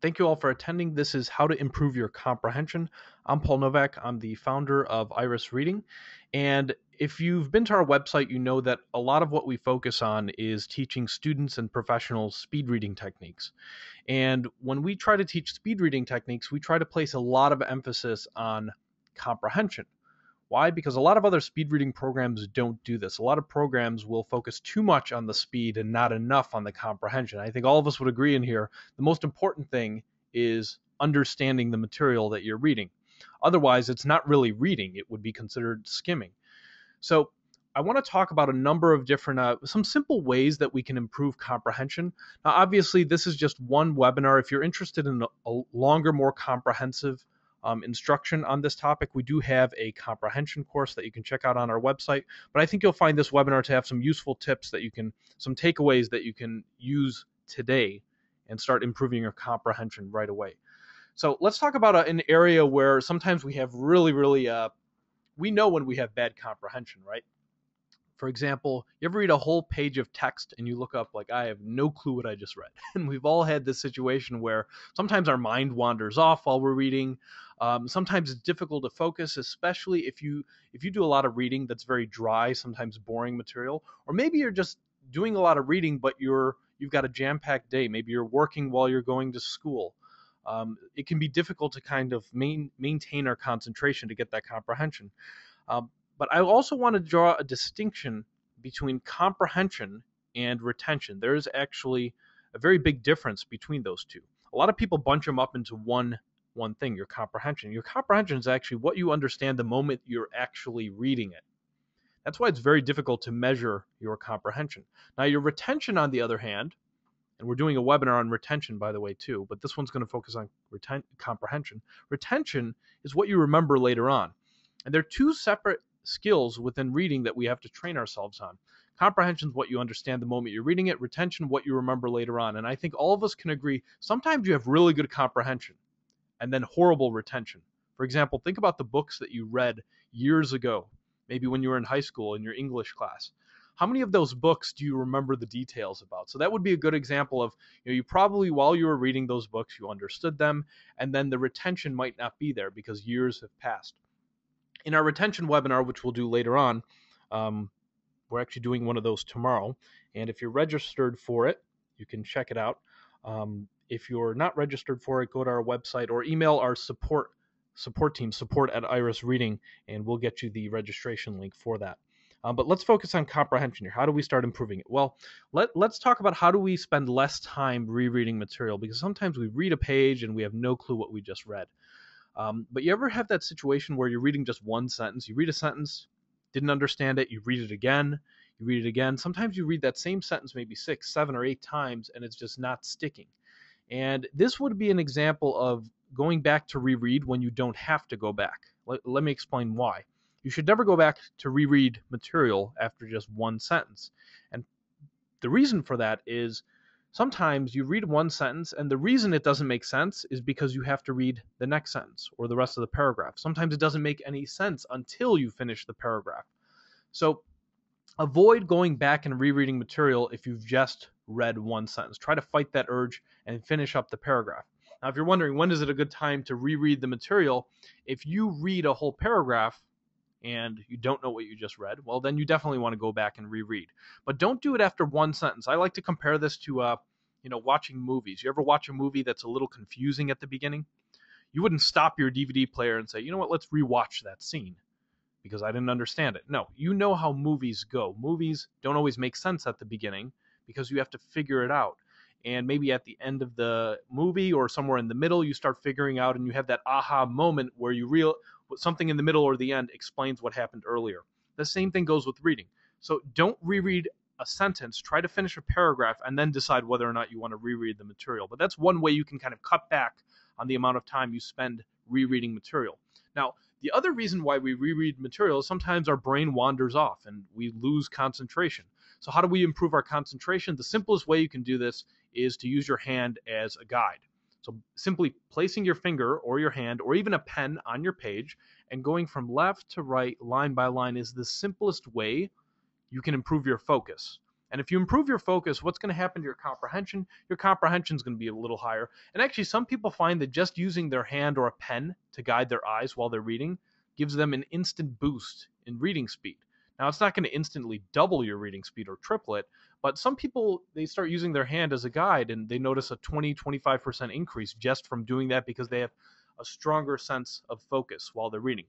Thank you all for attending. This is How to Improve Your Comprehension. I'm Paul Novak. I'm the founder of Rereading. And if you've been to our website, you know that a lot of what we focus on is teaching students and professionals speed reading techniques. And when we try to teach speed reading techniques, we try to place a lot of emphasis on comprehension. Why? Because a lot of other speed reading programs don't do this. A lot of programs will focus too much on the speed and not enough on the comprehension. I think all of us would agree in here, the most important thing is understanding the material that you're reading. Otherwise, it's not really reading. It would be considered skimming. So I want to talk about a number of different, some simple ways that we can improve comprehension. Now, obviously, this is just one webinar. If you're interested in a longer, more comprehensive instruction on this topic, we do have a comprehension course that you can check out on our website. But I think you'll find this webinar to have some useful tips that you can, some takeaways that you can use today and start improving your comprehension right away. So let's talk about an area where sometimes we have really, we know when we have bad comprehension, right? For example, you ever read a whole page of text and you look up like, I have no clue what I just read. And we've all had this situation where sometimes our mind wanders off while we're reading. Sometimes it's difficult to focus, especially if you do a lot of reading that's very dry, sometimes boring material, or maybe you're just doing a lot of reading, but you've got a jam-packed day. Maybe you're working while you're going to school. It can be difficult to kind of maintain our concentration to get that comprehension. But I also want to draw a distinction between comprehension and retention. There is actually a very big difference between those two. A lot of people bunch them up into one thing, your comprehension. Your comprehension is actually what you understand the moment you're actually reading it. That's why it's very difficult to measure your comprehension. Now, your retention, on the other hand, and we're doing a webinar on retention, by the way, too, but this one's going to focus on comprehension. Retention is what you remember later on. And they're two separate skills within reading that we have to train ourselves on. Comprehension is what you understand the moment you're reading it. Retention, what you remember later on. And I think all of us can agree, sometimes you have really good comprehension and then horrible retention. For example, think about the books that you read years ago, maybe when you were in high school in your English class. How many of those books do you remember the details about? So that would be a good example of, you probably, while you were reading those books, you understood them, and then the retention might not be there because years have passed. In our retention webinar, which we'll do later on, we're actually doing one of those tomorrow. And if you're registered for it, you can check it out. If you're not registered for it, go to our website or email our support team, support@Rereading, and we'll get you the registration link for that. But let's focus on comprehension here. How do we start improving it? Well, let's talk about how do we spend less time rereading material, because sometimes we read a page and we have no clue what we just read. But you ever have that situation where you're reading just one sentence? You read a sentence, didn't understand it, you read it again, you read it again. Sometimes you read that same sentence maybe 6, 7, or 8 times, and it's just not sticking. And this would be an example of going back to reread when you don't have to go back. Let me explain why. You should never go back to reread material after just one sentence. And the reason for that is sometimes you read one sentence, and the reason it doesn't make sense is because you have to read the next sentence or the rest of the paragraph. Sometimes it doesn't make any sense until you finish the paragraph. So avoid going back and rereading material if you've just read one sentence. Try to fight that urge and finish up the paragraph. Now, if you're wondering when is it a good time to reread the material, if you read a whole paragraph and you don't know what you just read, well, then you definitely want to go back and reread. But don't do it after one sentence. I like to compare this to, watching movies. You ever watch a movie that's a little confusing at the beginning? You wouldn't stop your DVD player and say, you know what, let's rewatch that scene because I didn't understand it. No, you know how movies go. Movies don't always make sense at the beginning because you have to figure it out. And maybe at the end of the movie or somewhere in the middle, you start figuring out and you have that aha moment where you something in the middle or the end explains what happened earlier. The same thing goes with reading. So don't reread a sentence, try to finish a paragraph, and then decide whether or not you want to reread the material. But that's one way you can kind of cut back on the amount of time you spend rereading material. Now, the other reason why we reread material is sometimes our brain wanders off and we lose concentration. So how do we improve our concentration? The simplest way you can do this is to use your hand as a guide. So simply placing your finger or your hand or even a pen on your page and going from left to right, line by line, is the simplest way you can improve your focus. And if you improve your focus, what's going to happen to your comprehension? Your comprehension is going to be a little higher. And actually, some people find that just using their hand or a pen to guide their eyes while they're reading gives them an instant boost in reading speed. Now, it's not going to instantly double your reading speed or triple it, but some people, they start using their hand as a guide and they notice a 20-25% increase just from doing that because they have a stronger sense of focus while they're reading.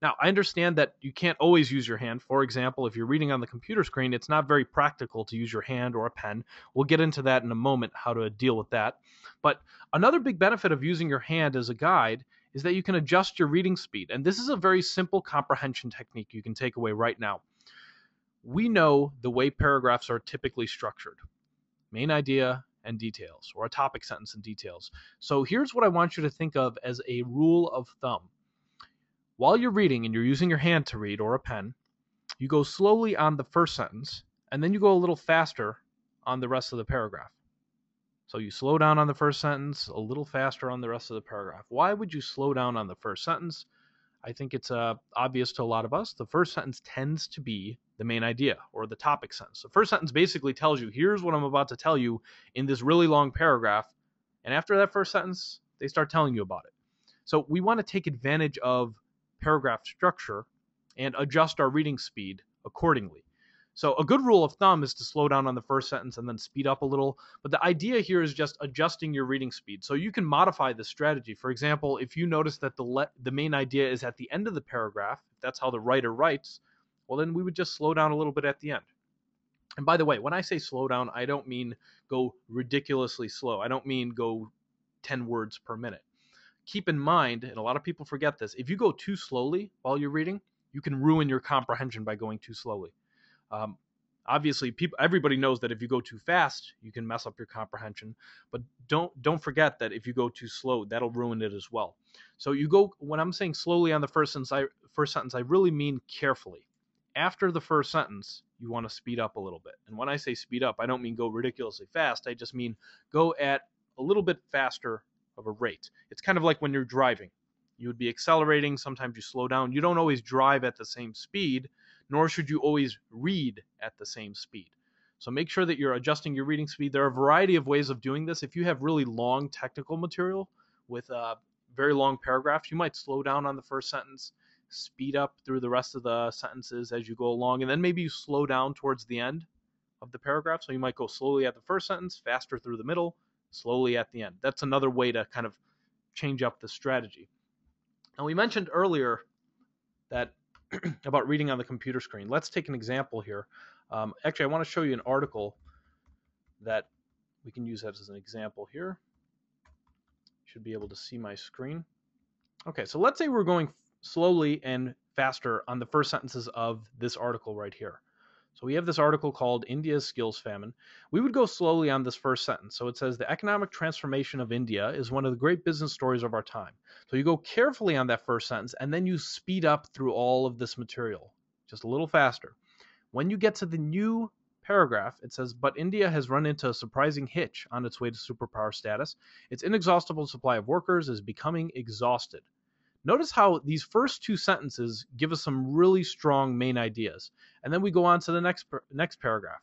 Now, I understand that you can't always use your hand. For example, if you're reading on the computer screen, it's not very practical to use your hand or a pen. We'll get into that in a moment, how to deal with that. But another big benefit of using your hand as a guide is that you can adjust your reading speed. And this is a very simple comprehension technique you can take away right now. We know the way paragraphs are typically structured: main idea and details, or a topic sentence and details. So here's what I want you to think of as a rule of thumb. While you're reading and you're using your hand to read or a pen, you go slowly on the first sentence, and then you go a little faster on the rest of the paragraph. So you slow down on the first sentence, a little faster on the rest of the paragraph. Why would you slow down on the first sentence? I think it's obvious to a lot of us. The first sentence tends to be the main idea or the topic sentence. The first sentence basically tells you, here's what I'm about to tell you in this really long paragraph. And after that first sentence, they start telling you about it. So we want to take advantage of paragraph structure and adjust our reading speed accordingly. So a good rule of thumb is to slow down on the first sentence and then speed up a little. But the idea here is just adjusting your reading speed. So you can modify this strategy. For example, if you notice that the main idea is at the end of the paragraph, if that's how the writer writes, well, then we would just slow down a little bit at the end. And by the way, when I say slow down, I don't mean go ridiculously slow. I don't mean go 10 words per minute. Keep in mind, and a lot of people forget this, if you go too slowly while you're reading, you can ruin your comprehension by going too slowly. Obviously, everybody knows that if you go too fast, you can mess up your comprehension. But don't forget that if you go too slow, that'll ruin it as well. So you go, when I'm saying slowly on the first sentence, I really mean carefully. After the first sentence, you want to speed up a little bit. And when I say speed up, I don't mean go ridiculously fast. I just mean go at a little bit faster of a rate. It's kind of like when you're driving. You would be accelerating, sometimes you slow down. You don't always drive at the same speed, nor should you always read at the same speed. So make sure that you're adjusting your reading speed. There are a variety of ways of doing this. If you have really long technical material with very long paragraphs, you might slow down on the first sentence, speed up through the rest of the sentences as you go along, and then maybe you slow down towards the end of the paragraph. So you might go slowly at the first sentence, faster through the middle, slowly at the end. That's another way to kind of change up the strategy. And we mentioned earlier that about reading on the computer screen. Let's take an example here. Actually, I want to show you an article that we can use as an example here. You should be able to see my screen. Okay, so let's say we're going slowly and faster on the first sentences of this article right here. So we have this article called India's Skills Famine. We would go slowly on this first sentence. So it says, the economic transformation of India is one of the great business stories of our time. So you go carefully on that first sentence, and then you speed up through all of this material, just a little faster. When you get to the new paragraph, it says, but India has run into a surprising hitch on its way to superpower status. Its inexhaustible supply of workers is becoming exhausted. Notice how these first two sentences give us some really strong main ideas. And then we go on to the next paragraph.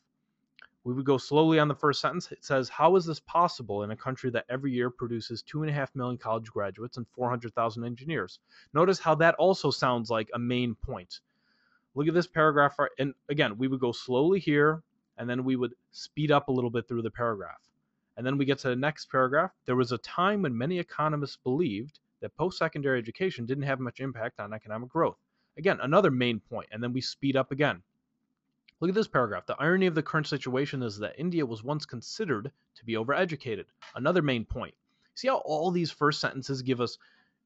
We would go slowly on the first sentence. It says, how is this possible in a country that every year produces 2.5 million college graduates and 400,000 engineers? Notice how that also sounds like a main point. Look at this paragraph. And again, we would go slowly here, and then we would speed up a little bit through the paragraph. And then we get to the next paragraph. There was a time when many economists believed that post-secondary education didn't have much impact on economic growth. Again, another main point, and then we speed up again. Look at this paragraph. The irony of the current situation is that India was once considered to be overeducated. Another main point. See how all these first sentences give us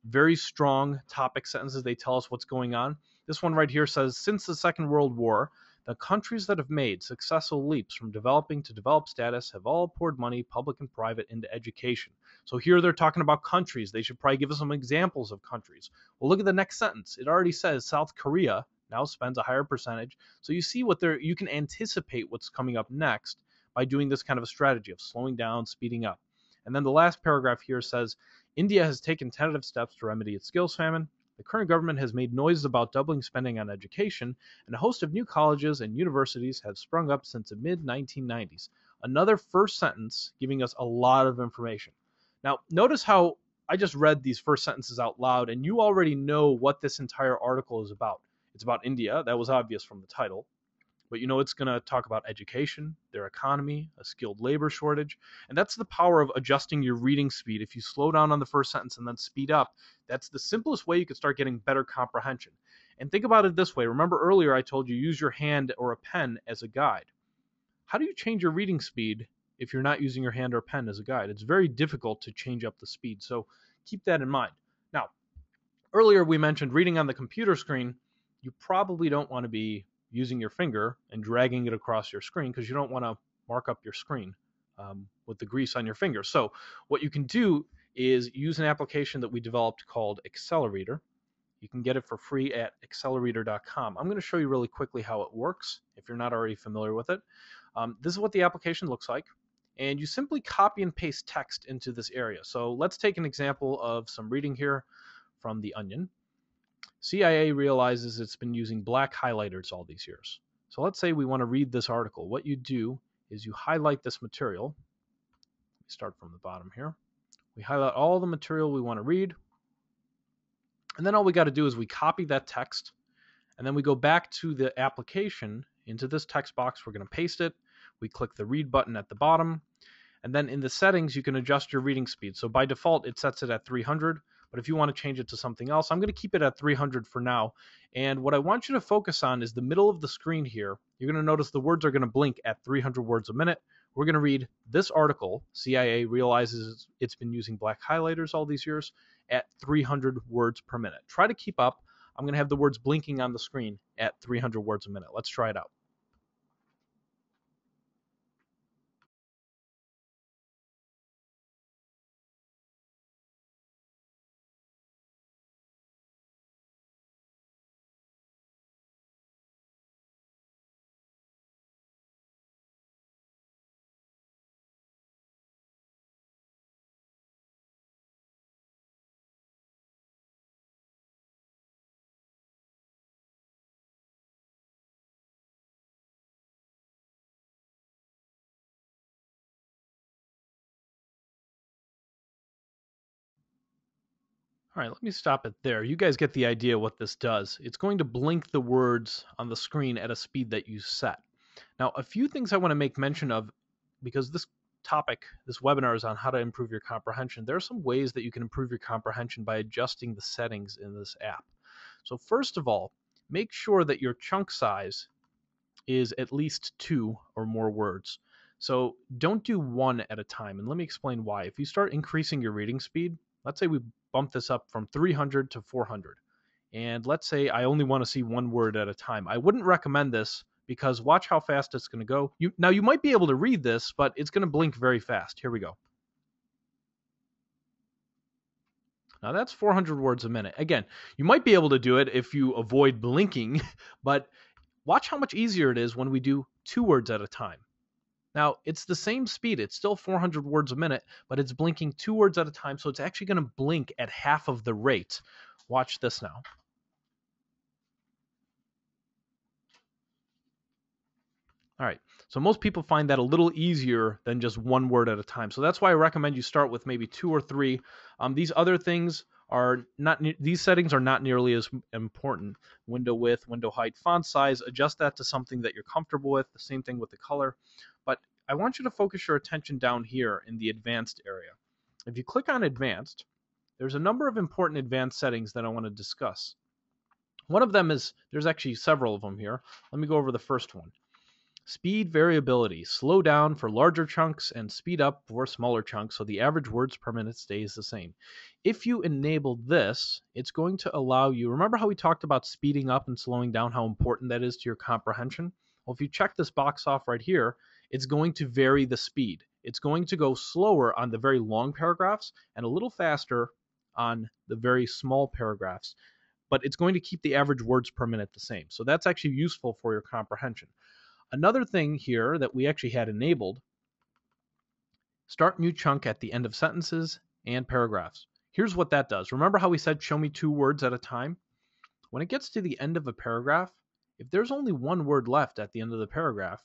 very strong topic sentences. They tell us what's going on. This one right here says, since the Second World War, the countries that have made successful leaps from developing to developed status have all poured money, public and private, into education. So here they're talking about countries. They should probably give us some examples of countries. Well, look at the next sentence. It already says South Korea now spends a higher percentage. So you see you can anticipate what's coming up next by doing this kind of a strategy of slowing down, speeding up. And then the last paragraph here says, India has taken tentative steps to remedy its skills famine. The current government has made noises about doubling spending on education, and a host of new colleges and universities have sprung up since the mid 1990s. Another first sentence giving us a lot of information. Now, notice how I just read these first sentences out loud, and you already know what this entire article is about. It's about India. That was obvious from the title. But you know, it's going to talk about education, their economy, a skilled labor shortage. And that's the power of adjusting your reading speed. If you slow down on the first sentence and then speed up, that's the simplest way you could start getting better comprehension. And think about it this way. Remember earlier I told you use your hand or a pen as a guide. How do you change your reading speed if you're not using your hand or pen as a guide? It's very difficult to change up the speed. So keep that in mind. Now, earlier we mentioned reading on the computer screen. You probably don't want to be using your finger and dragging it across your screen because you don't want to mark up your screen with the grease on your finger. So what you can do is use an application that we developed called Accelerator. You can get it for free at accelerator.com. I'm going to show you really quickly how it works if you're not already familiar with it. This is what the application looks like. And you simply copy and paste text into this area. So let's take an example of some reading here from The Onion. CIA realizes it's been using black highlighters all these years. So let's say we want to read this article. What you do is you highlight this material. We start from the bottom here. We highlight all the material we want to read. And then all we got to do is we copy that text. And then we go back to the application into this text box. We're going to paste it. We click the read button at the bottom. And then in the settings, you can adjust your reading speed. So by default, it sets it at 300. But if you want to change it to something else, I'm going to keep it at 300 for now. And what I want you to focus on is the middle of the screen here. You're going to notice the words are going to blink at 300 words a minute. We're going to read this article. CIA realizes it's been using black highlighters all these years at 300 words per minute. Try to keep up. I'm going to have the words blinking on the screen at 300 words a minute. Let's try it out. All right, let me stop it there. You guys get the idea what this does. It's going to blink the words on the screen at a speed that you set. Now, a few things I want to make mention of, because this topic, this webinar is on how to improve your comprehension. There are some ways that you can improve your comprehension by adjusting the settings in this app. So first of all, make sure that your chunk size is at least 2 or more words. So don't do one at a time. And let me explain why. If you start increasing your reading speed, let's say we bump this up from 300 to 400. And let's say I only want to see one word at a time. I wouldn't recommend this because watch how fast it's going to go. Now, you might be able to read this, but it's going to blink very fast. Here we go. Now, that's 400 words a minute. Again, you might be able to do it if you avoid blinking, but watch how much easier it is when we do 2 words at a time. Now, it's the same speed. It's still 400 words a minute, but it's blinking 2 words at a time, so it's actually going to blink at half of the rate. Watch this now. All right, so most people find that a little easier than just 1 word at a time. So that's why I recommend you start with maybe 2 or 3. These other things are not, these settings are not nearly as important. Window width, window height, font size, adjust that to something that you're comfortable with. The same thing with the color. But I want you to focus your attention down here in the advanced area. If you click on advanced, there's a number of important advanced settings that I want to discuss. One of them is, there's actually several of them here. Let me go over the first one. Speed variability. Slow down for larger chunks and speed up for smaller chunks so the average words per minute stays the same. If you enable this, it's going to allow you, remember how we talked about speeding up and slowing down, how important that is to your comprehension? Well, if you check this box off right here, it's going to vary the speed. It's going to go slower on the very long paragraphs and a little faster on the very small paragraphs, but it's going to keep the average words per minute the same. So that's actually useful for your comprehension. Another thing here that we actually had enabled, start new chunk at the end of sentences and paragraphs. Here's what that does. Remember how we said show me 2 words at a time? When it gets to the end of a paragraph, if there's only 1 word left at the end of the paragraph,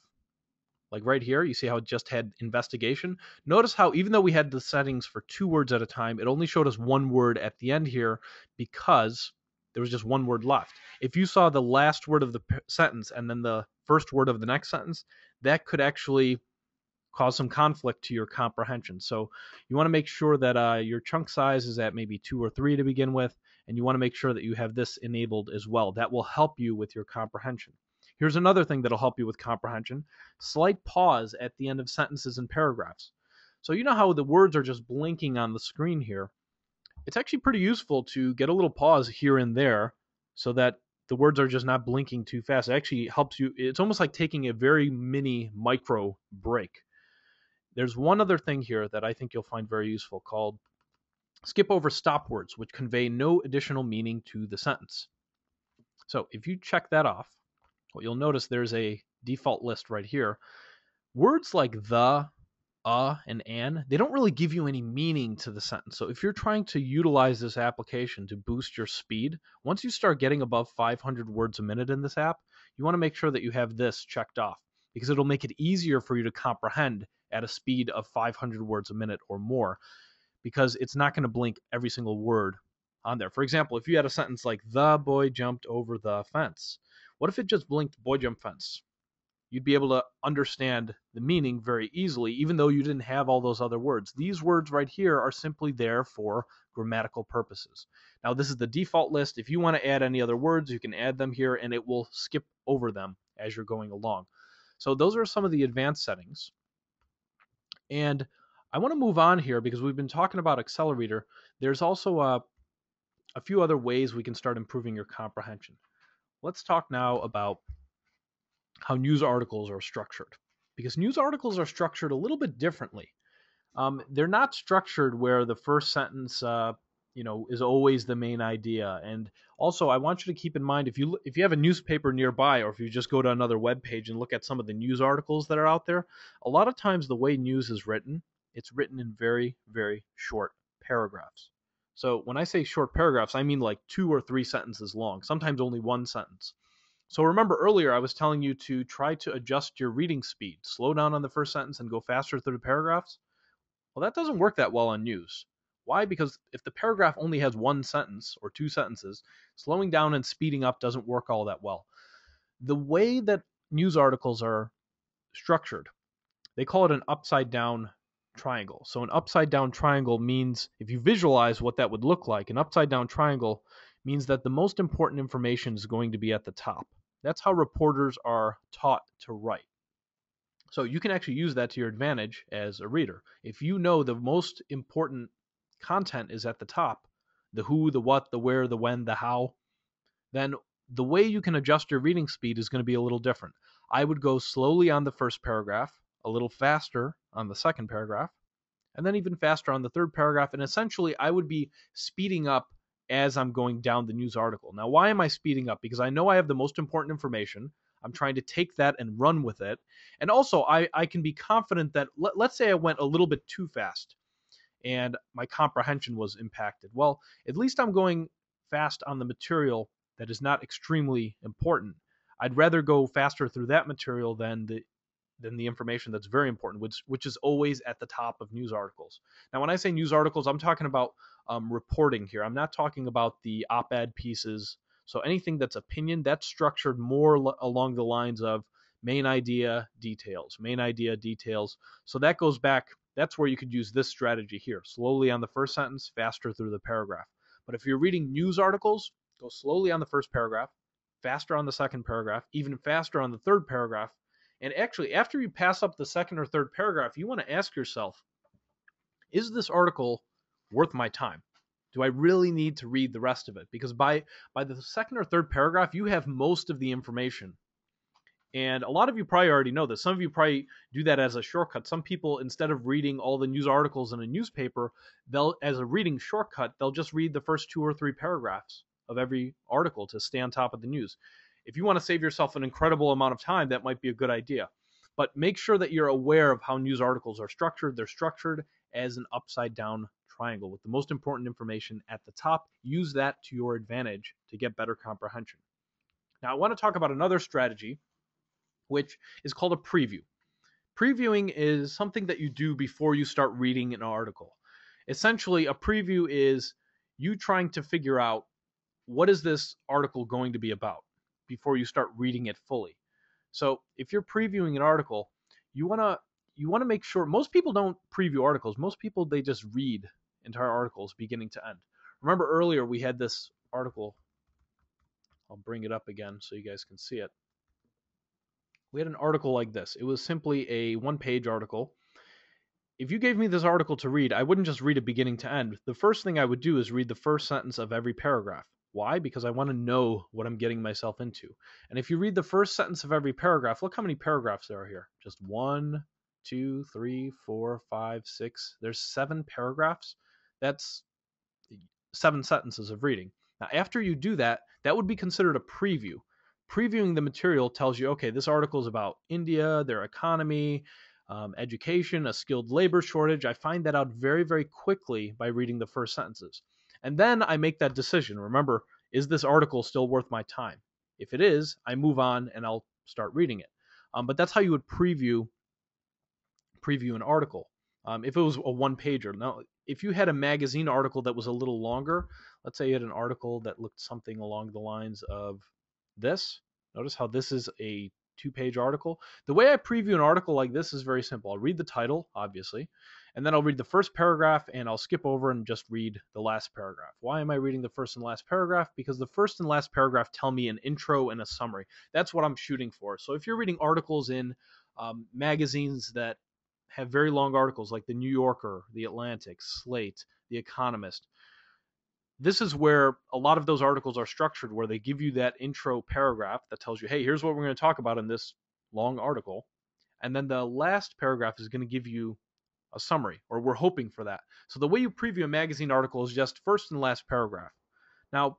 like right here, you see how it just had investigation? Notice how even though we had the settings for 2 words at a time, it only showed us 1 word at the end here because there was just 1 word left. If you saw the last word of the sentence and then the first word of the next sentence, that could actually cause some conflict to your comprehension. So you want to make sure that your chunk size is at maybe 2 or 3 to begin with, and you want to make sure that you have this enabled as well. That will help you with your comprehension. Here's another thing that'll help you with comprehension: slight pause at the end of sentences and paragraphs. So you know how the words are just blinking on the screen here. It's actually pretty useful to get a little pause here and there so that the words are just not blinking too fast. It actually helps you. It's almost like taking a very mini micro break. There's one other thing here that I think you'll find very useful called skip over stop words, which convey no additional meaning to the sentence. So if you check that off, well, you'll notice there's a default list right here. Words like the, and an, they don't really give you any meaning to the sentence. So if you're trying to utilize this application to boost your speed, once you start getting above 500 words a minute in this app, you want to make sure that you have this checked off because it'll make it easier for you to comprehend at a speed of 500 words a minute or more, because it's not going to blink every single word on there. For example, if you had a sentence like the boy jumped over the fence, what if it just blinked boy jump fence? You'd be able to understand the meaning very easily, even though you didn't have all those other words. These words right here are simply there for grammatical purposes. Now, this is the default list. If you want to add any other words, you can add them here, and it will skip over them as you're going along. So those are some of the advanced settings. And I want to move on here because we've been talking about Accelerator. There's also a few other ways we can start improving your comprehension. Let's talk now about how news articles are structured, because news articles are structured a little bit differently. They're not structured where the first sentence is always the main idea. And also, I want you to keep in mind, if you have a newspaper nearby, or if you just go to another web page and look at some of the news articles that are out there, a lot of times the way news is written, it's written in very, very short paragraphs. So when I say short paragraphs, I mean like 2 or 3 sentences long, sometimes only 1 sentence. So remember earlier, I was telling you to try to adjust your reading speed. Slow down on the first sentence and go faster through the paragraphs. Well, that doesn't work that well on news. Why? Because if the paragraph only has 1 sentence or 2 sentences, slowing down and speeding up doesn't work all that well. The way that news articles are structured, they call it an upside down triangle. So an upside down triangle means, if you visualize what that would look like, an upside down triangle means that the most important information is going to be at the top. That's how reporters are taught to write. So you can actually use that to your advantage as a reader. If you know the most important content is at the top, the who, the what, the where, the when, the how, then the way you can adjust your reading speed is going to be a little different. I would go slowly on the first paragraph, a little faster on the second paragraph, and then even faster on the third paragraph. And essentially, I would be speeding up as I'm going down the news article. Now, why am I speeding up? Because I know I have the most important information. I'm trying to take that and run with it. And also, I can be confident that, let's say I went a little bit too fast and my comprehension was impacted. Well, at least I'm going fast on the material that is not extremely important. I'd rather go faster through that material than the information that's very important, which is always at the top of news articles. Now, when I say news articles, I'm talking about reporting here. I'm not talking about the op-ed pieces. So anything that's opinion, that's structured more along the lines of main idea, details, main idea, details. So that goes back, that's where you could use this strategy here. Slowly on the first sentence, faster through the paragraph. But if you're reading news articles, go slowly on the first paragraph, faster on the second paragraph, even faster on the third paragraph. And actually, after you pass up the second or third paragraph, you want to ask yourself, is this article worth my time? Do I really need to read the rest of it? Because by the second or third paragraph, you have most of the information. And a lot of you probably already know this. Some of you probably do that as a shortcut. Some people, instead of reading all the news articles in a newspaper, as a reading shortcut, they'll just read the first 2 or 3 paragraphs of every article to stay on top of the news. If you want to save yourself an incredible amount of time, that might be a good idea. But make sure that you're aware of how news articles are structured. They're structured as an upside down triangle with the most important information at the top. Use that to your advantage to get better comprehension. Now, I want to talk about another strategy, which is called a preview. Previewing is something that you do before you start reading an article. Essentially, a preview is you trying to figure out what is this article going to be about before you start reading it fully. So if you're previewing an article, you want to make sure. Most people don't preview articles. Most people, they just read entire articles beginning to end. Remember earlier we had this article. I'll bring it up again so you guys can see it. We had an article like this. It was simply a one-page article. If you gave me this article to read, I wouldn't just read it beginning to end. The first thing I would do is read the first sentence of every paragraph. Why? Because I want to know what I'm getting myself into. And if you read the first sentence of every paragraph, look how many paragraphs there are here. Just 1, 2, 3, 4, 5, 6. There's 7 paragraphs. That's 7 sentences of reading. Now, after you do that, that would be considered a preview. Previewing the material tells you, okay, this article is about India, their economy, education, a skilled labor shortage. I find that out very, very quickly by reading the first sentences. And then I make that decision. Remember, is this article still worth my time? If it is, I move on and I'll start reading it. But that's how you would preview an article. If it was a one-pager. Now, if you had a magazine article that was a little longer, let's say you had an article that looked something along the lines of this. Notice how this is a 2-page article. The way I preview an article like this is very simple. I'll read the title, obviously, and then I'll read the first paragraph and I'll skip over and just read the last paragraph. Why am I reading the first and last paragraph? Because the first and last paragraph tell me an intro and a summary. That's what I'm shooting for. So if you're reading articles in magazines that have very long articles like the New Yorker, the Atlantic, Slate, the Economist, this is where a lot of those articles are structured, where they give you that intro paragraph that tells you, hey, here's what we're going to talk about in this long article. And then the last paragraph is going to give you a summary, or we're hoping for that. So the way you preview a magazine article is just first and last paragraph. Now,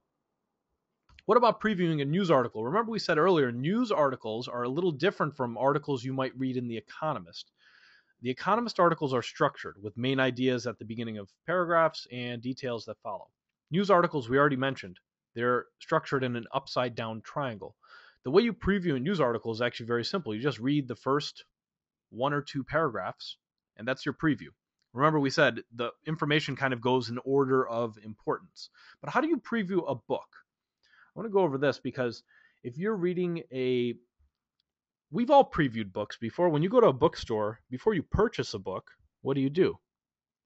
what about previewing a news article? Remember we said earlier, news articles are a little different from articles you might read in The Economist. The Economist articles are structured with main ideas at the beginning of paragraphs and details that follow. News articles, we already mentioned, they're structured in an upside down triangle. The way you preview a news article is actually very simple. You just read the first 1 or 2 paragraphs, and that's your preview. Remember, we said the information kind of goes in order of importance. But how do you preview a book? I want to go over this because if you're reading we've all previewed books before. When you go to a bookstore, before you purchase a book, what do?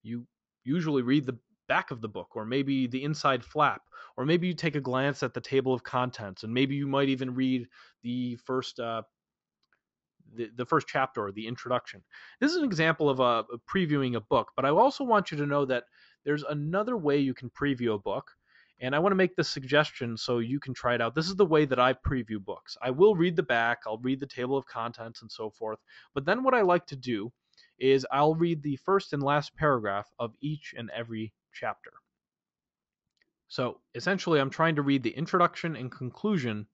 You usually read the back of the book, or maybe the inside flap, or maybe you take a glance at the table of contents, and maybe you might even read the first the first chapter or the introduction. This is an example of a previewing a book, but I also want you to know that there's another way you can preview a book, and I want to make this suggestion so you can try it out. This is the way that I preview books. I will read the back, I'll read the table of contents and so forth, but then what I like to do is I'll read the first and last paragraph of each and every chapter. So essentially, I'm trying to read the introduction and conclusion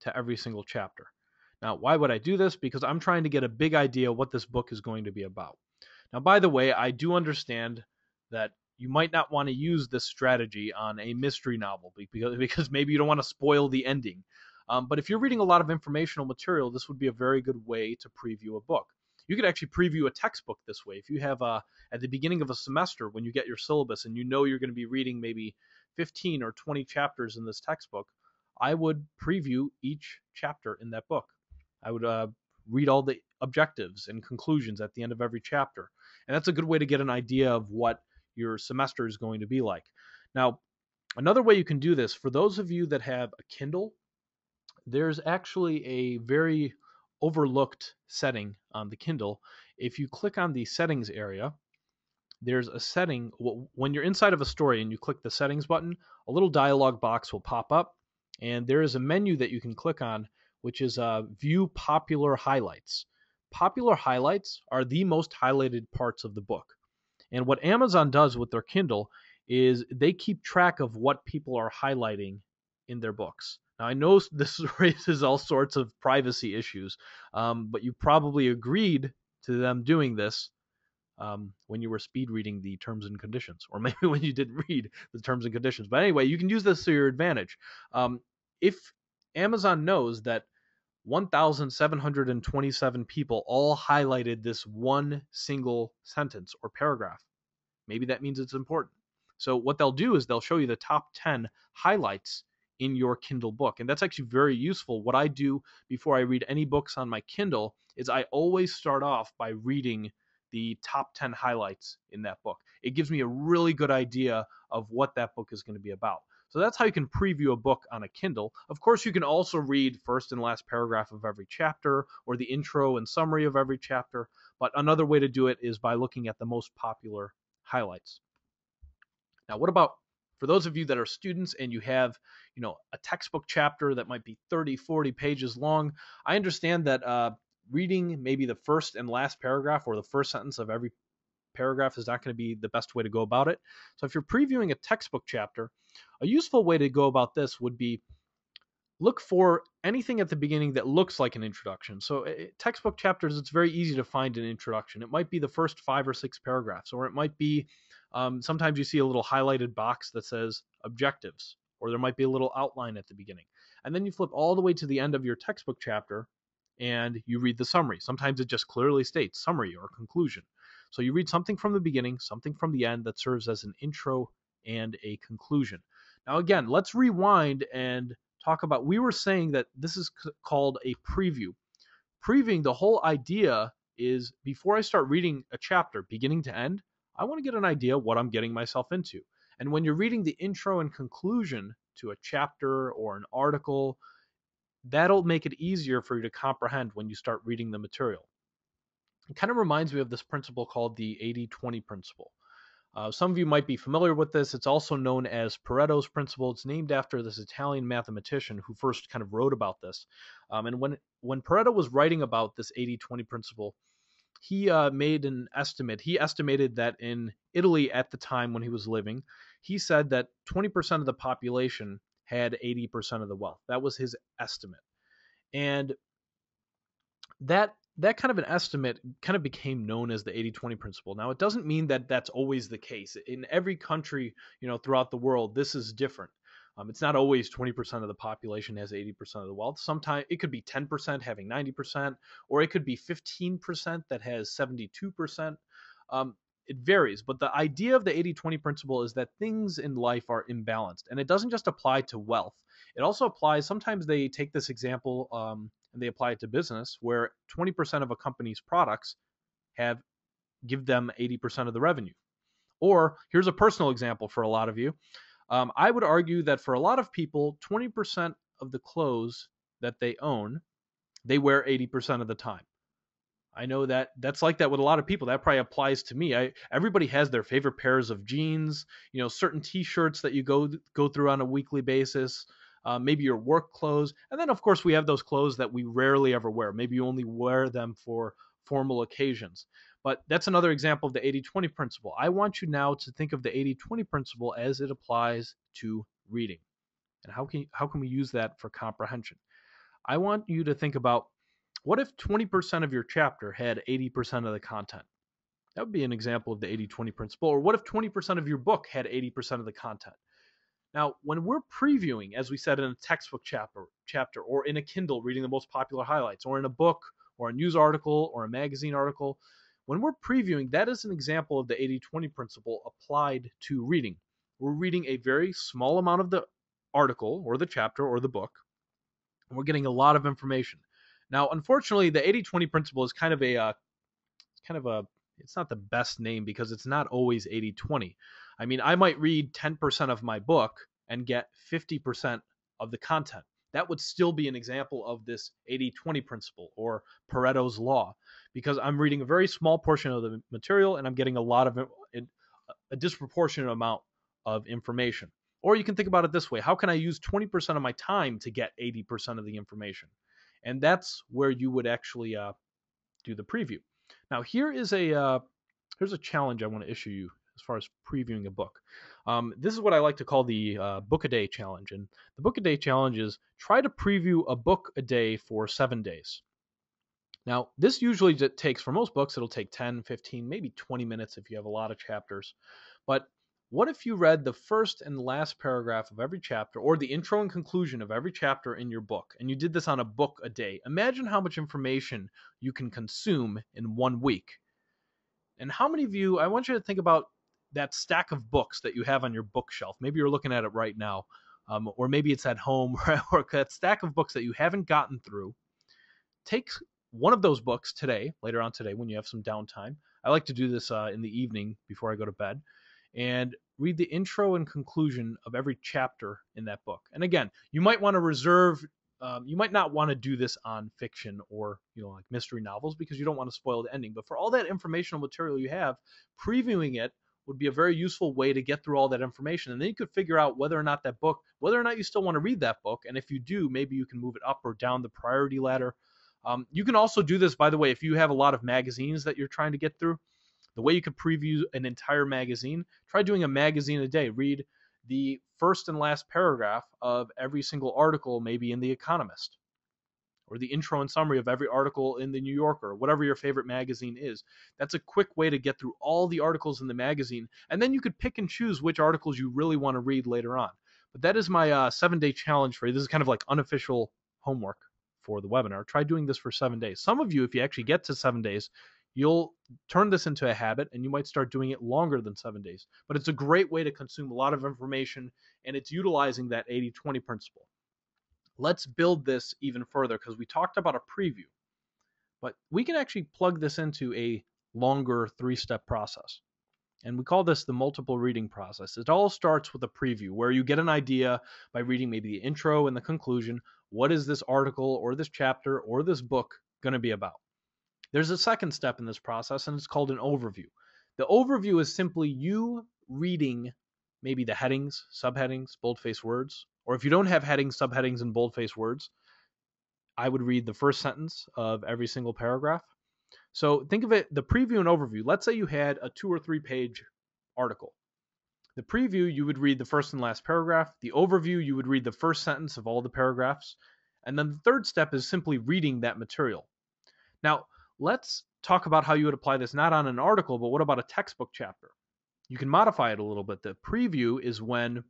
to every single chapter. Now, why would I do this? Because I'm trying to get a big idea what this book is going to be about. Now, by the way, I do understand that you might not want to use this strategy on a mystery novel because maybe you don't want to spoil the ending. But if you're reading a lot of informational material, this would be a very good way to preview a book. You could actually preview a textbook this way. If you have at the beginning of a semester, when you get your syllabus and you know you're going to be reading maybe 15 or 20 chapters in this textbook, I would preview each chapter in that book. I would read all the objectives and conclusions at the end of every chapter. And that's a good way to get an idea of what your semester is going to be like. Now, another way you can do this, for those of you that have a Kindle, there's actually a very overlooked setting on the Kindle. If you click on the settings area, there's a setting. When you're inside of a story and you click the settings button, a little dialog box will pop up, and there is a menu that you can click on, which is view popular highlights. Popular highlights are the most highlighted parts of the book. And what Amazon does with their Kindle is they keep track of what people are highlighting in their books. Now, I know this raises all sorts of privacy issues, but you probably agreed to them doing this when you were speed reading the terms and conditions, or maybe when you didn't read the terms and conditions. But anyway, you can use this to your advantage. If Amazon knows that 1,727 people all highlighted this one single sentence or paragraph, maybe that means it's important. So what they'll do is they'll show you the top 10 highlights in your Kindle book. And that's actually very useful. What I do before I read any books on my Kindle is I always start off by reading the top 10 highlights in that book. It gives me a really good idea of what that book is going to be about. So that's how you can preview a book on a Kindle. Of course, you can also read first and last paragraph of every chapter or the intro and summary of every chapter. But another way to do it is by looking at the most popular highlights. Now, what about for those of you that are students and you have, a textbook chapter that might be 30, 40 pages long? I understand that reading maybe the first and last paragraph or the first sentence of every paragraph is not going to be the best way to go about it. So if you're previewing a textbook chapter, a useful way to go about this would be look for anything at the beginning that looks like an introduction. So textbook chapters, it's very easy to find an introduction. It might be the first 5 or 6 paragraphs, or it might be sometimes you see a little highlighted box that says objectives, or there might be a little outline at the beginning. And then you flip all the way to the end of your textbook chapter and you read the summary. Sometimes it just clearly states summary or conclusion. So you read something from the beginning, something from the end that serves as an intro and a conclusion. Now, again, let's rewind and talk about, we were saying that this is called a preview. Previewing, the whole idea is before I start reading a chapter, beginning to end, I want to get an idea what I'm getting myself into. And when you're reading the intro and conclusion to a chapter or an article, that'll make it easier for you to comprehend when you start reading the material. It kind of reminds me of this principle called the 80-20 principle. Some of you might be familiar with this. It's also known as Pareto's principle. It's named after this Italian mathematician who first kind of wrote about this. And when Pareto was writing about this 80-20 principle, he made an estimate. He estimated that in Italy at the time when he was living, he said that 20% of the population had 80% of the wealth. That was his estimate. And that kind of an estimate kind of became known as the 80-20 principle. Now, it doesn't mean that that's always the case. In every country, throughout the world, this is different. It's not always 20% of the population has 80% of the wealth. Sometimes it could be 10% having 90%, or it could be 15% that has 72%. It varies, but the idea of the 80-20 principle is that things in life are imbalanced, and it doesn't just apply to wealth. It also applies, sometimes they take this example and they apply it to business, where 20% of a company's products give them 80% of the revenue. Or here's a personal example for a lot of you. I would argue that for a lot of people, 20% of the clothes that they own, they wear 80% of the time. I know that that's like that with a lot of people. That probably applies to me. Everybody has their favorite pairs of jeans, certain T-shirts that you go through on a weekly basis, maybe your work clothes, and then of course we have those clothes that we rarely ever wear. Maybe you only wear them for formal occasions. But that's another example of the 80-20 principle. I want you now to think of the 80-20 principle as it applies to reading. And how can we use that for comprehension? I want you to think about, what if 20% of your chapter had 80% of the content? That would be an example of the 80-20 principle. Or what if 20% of your book had 80% of the content? Now, when we're previewing, as we said in a textbook chapter, or in a Kindle reading the most popular highlights, or in a book, or a news article, or a magazine article, when we're previewing, that is an example of the 80-20 principle applied to reading. We're reading a very small amount of the article, or the chapter, or the book, and we're getting a lot of information. Now, unfortunately, the 80-20 principle is kind of it's not the best name because it's not always 80-20. I mean, I might read 10% of my book and get 50% of the content. That would still be an example of this 80-20 principle or Pareto's law, because I'm reading a very small portion of the material and I'm getting a disproportionate amount of information. Or you can think about it this way: how can I use 20% of my time to get 80% of the information? And that's where you would actually do the preview. Now, here's a challenge I want to issue you as far as previewing a book. This is what I like to call the book a day challenge. And the book a day challenge is try to preview a book a day for 7 days. Now, this usually takes, for most books, it'll take 10, 15, maybe 20 minutes if you have a lot of chapters. But what if you read the first and last paragraph of every chapter, or the intro and conclusion of every chapter in your book, and you did this on a book a day? Imagine how much information you can consume in 1 week. And how many of you, I want you to think about that stack of books that you have on your bookshelf. Maybe you're looking at it right now, or maybe it's at home, or that stack of books that you haven't gotten through. Take one of those books today, later on today, when you have some downtime. I like to do this in the evening before I go to bed, and read the intro and conclusion of every chapter in that book. And again, you might want to reserve. You might not want to do this on fiction or like mystery novels because you don't want to spoil the ending. But for all that informational material you have, previewing it would be a very useful way to get through all that information. And then you could figure out whether or not you still want to read that book. And if you do, maybe you can move it up or down the priority ladder. You can also do this, by the way, if you have a lot of magazines that you're trying to get through. The way you could preview an entire magazine, try doing a magazine a day. Read the first and last paragraph of every single article, maybe in The Economist, or the intro and summary of every article in The New Yorker, whatever your favorite magazine is. That's a quick way to get through all the articles in the magazine, and then you could pick and choose which articles you really want to read later on. But that is my 7-day challenge for you. This is kind of like unofficial homework for the webinar. Try doing this for 7 days. Some of you, if you actually get to 7 days, you'll turn this into a habit and you might start doing it longer than 7 days. But it's a great way to consume a lot of information, and it's utilizing that 80-20 principle. Let's build this even further because we talked about a preview, but we can actually plug this into a longer 3-step process. And we call this the multiple reading process. It all starts with a preview where you get an idea by reading maybe the intro and the conclusion. What is this article or this chapter or this book going to be about? There's a second step in this process, and it's called an overview. The overview is simply you reading maybe the headings, subheadings, boldface words, or if you don't have headings, subheadings, and boldface words, I would read the first sentence of every single paragraph. So think of it, the preview and overview. Let's say you had a 2 or 3 page article. The preview, you would read the first and last paragraph. The overview, you would read the first sentence of all the paragraphs. And then the third step is simply reading that material. Now, let's talk about how you would apply this not on an article, but what about a textbook chapter? You can modify it a little bit. The preview is when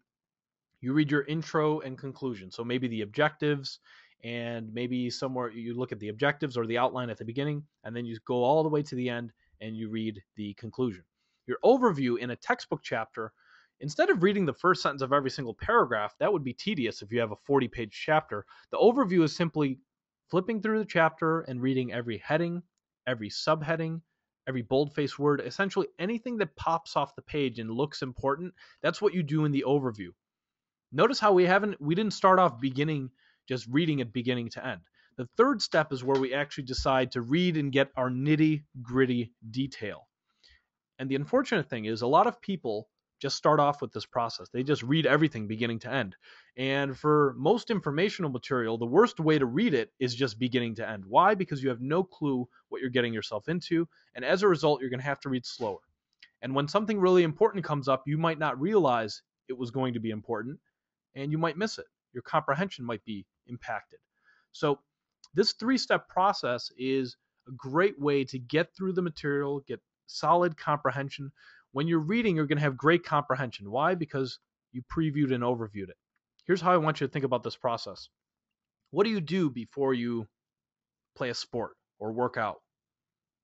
you read your intro and conclusion. So maybe the objectives, and maybe somewhere you look at the objectives or the outline at the beginning, and then you go all the way to the end and you read the conclusion. Your overview in a textbook chapter, instead of reading the first sentence of every single paragraph, that would be tedious if you have a 40-page chapter. The overview is simply flipping through the chapter and reading every heading, every subheading, every boldface word, essentially anything that pops off the page and looks important. That's what you do in the overview. Notice how we didn't start off just reading it beginning to end. The third step is where we actually decide to read and get our nitty-gritty detail. And the unfortunate thing is a lot of people just start off with this process. They just read everything beginning to end. And for most informational material, the worst way to read it is just beginning to end. Why? Because you have no clue what you're getting yourself into. And as a result, you're going to have to read slower. And when something really important comes up, you might not realize it was going to be important, and you might miss it. Your comprehension might be impacted. So this 3-step process is a great way to get through the material, get solid comprehension. When you're reading, you're going to have great comprehension. Why? Because you previewed and overviewed it. Here's how I want you to think about this process. What do you do before you play a sport or work out?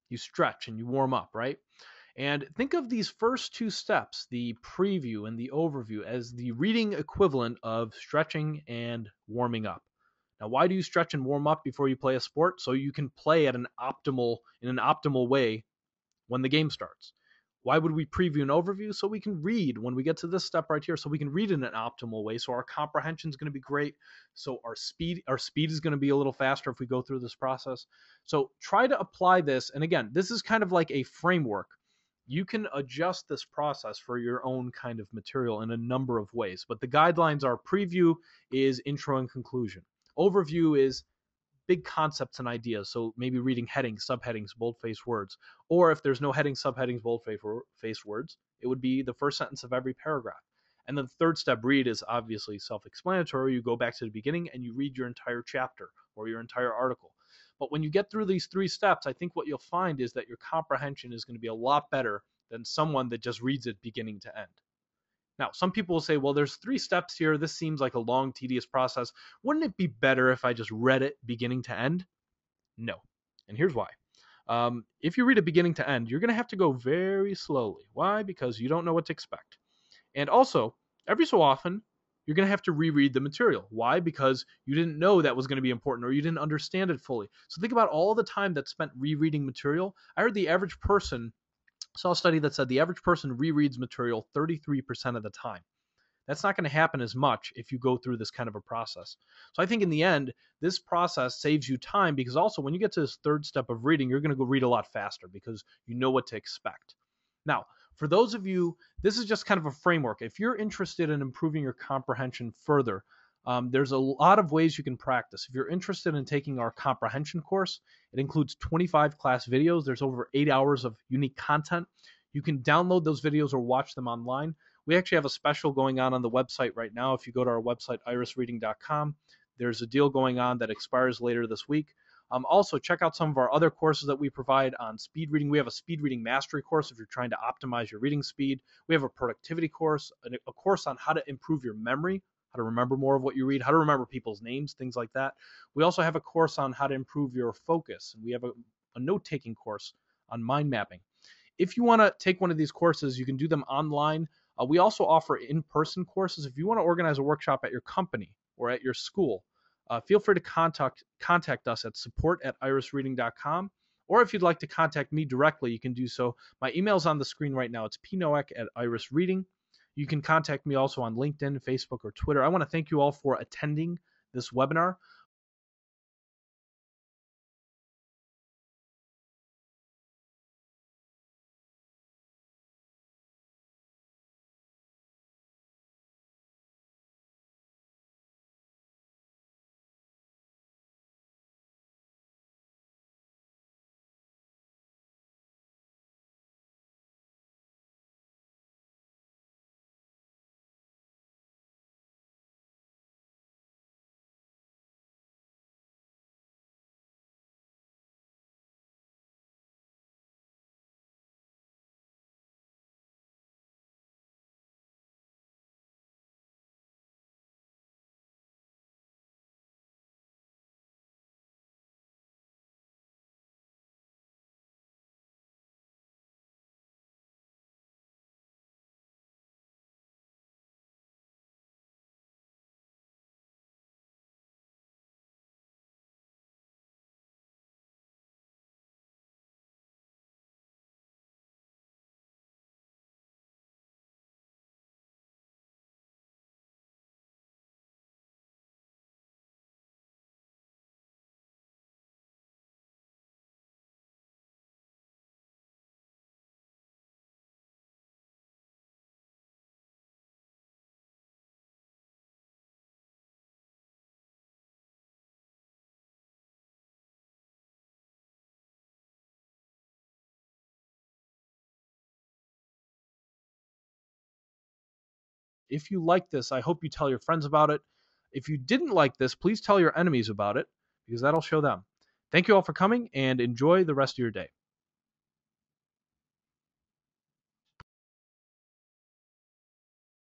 You stretch and you warm up, right? And think of these first 2 steps, the preview and the overview, as the reading equivalent of stretching and warming up. Now, why do you stretch and warm up before you play a sport? So you can play in an optimal way when the game starts. Why would we preview an overview? So we can read when we get to this step right here, so we can read in an optimal way. So our comprehension is going to be great. So our speed is going to be a little faster if we go through this process. So try to apply this. And again, this is kind of like a framework. You can adjust this process for your own kind of material in a number of ways. But the guidelines are: preview is intro and conclusion. Overview is big concepts and ideas. So maybe reading headings, subheadings, boldface words. Or if there's no headings, subheadings, boldface words, it would be the first sentence of every paragraph. And then the third step, read, is obviously self-explanatory. You go back to the beginning and you read your entire chapter or your entire article. But when you get through these 3 steps, I think what you'll find is that your comprehension is going to be a lot better than someone that just reads it beginning to end. Now, some people will say, well, there's 3 steps here. This seems like a long, tedious process. Wouldn't it be better if I just read it beginning to end? No. And here's why. If you read it beginning to end, you're going to have to go very slowly. Why? Because you don't know what to expect. And also, every so often, you're going to have to reread the material. Why? Because you didn't know that was going to be important or you didn't understand it fully. So think about all the time that's spent rereading material. I heard the average person, saw a study that said the average person rereads material 33% of the time. That's not going to happen as much if you go through this kind of a process. So I think in the end, this process saves you time because also when you get to this 3rd step of reading, you're going to go read a lot faster because you know what to expect. Now, for those of you, this is just kind of a framework. If you're interested in improving your comprehension further, there's a lot of ways you can practice. If you're interested in taking our comprehension course, it includes 25 class videos. There's over 8 hours of unique content. You can download those videos or watch them online. We actually have a special going on the website right now. If you go to our website, irisreading.com, there's a deal going on that expires later this week. Also, check out some of our other courses that we provide on speed reading. We have a speed reading mastery course if you're trying to optimize your reading speed. We have a productivity course, a course on how to improve your memory, how to remember more of what you read, how to remember people's names, things like that. We also have a course on how to improve your focus. And we have a note-taking course on mind mapping. If you want to take one of these courses, you can do them online. We also offer in-person courses. If you want to organize a workshop at your company or at your school, feel free to contact us at support@irisreading.com. Or if you'd like to contact me directly, you can do so. My email's on the screen right now. It's pnoack@irisreading. You can contact me also on LinkedIn, Facebook, or Twitter. I want to thank you all for attending this webinar. If you like this, I hope you tell your friends about it. If you didn't like this, please tell your enemies about it because that'll show them. Thank you all for coming and enjoy the rest of your day.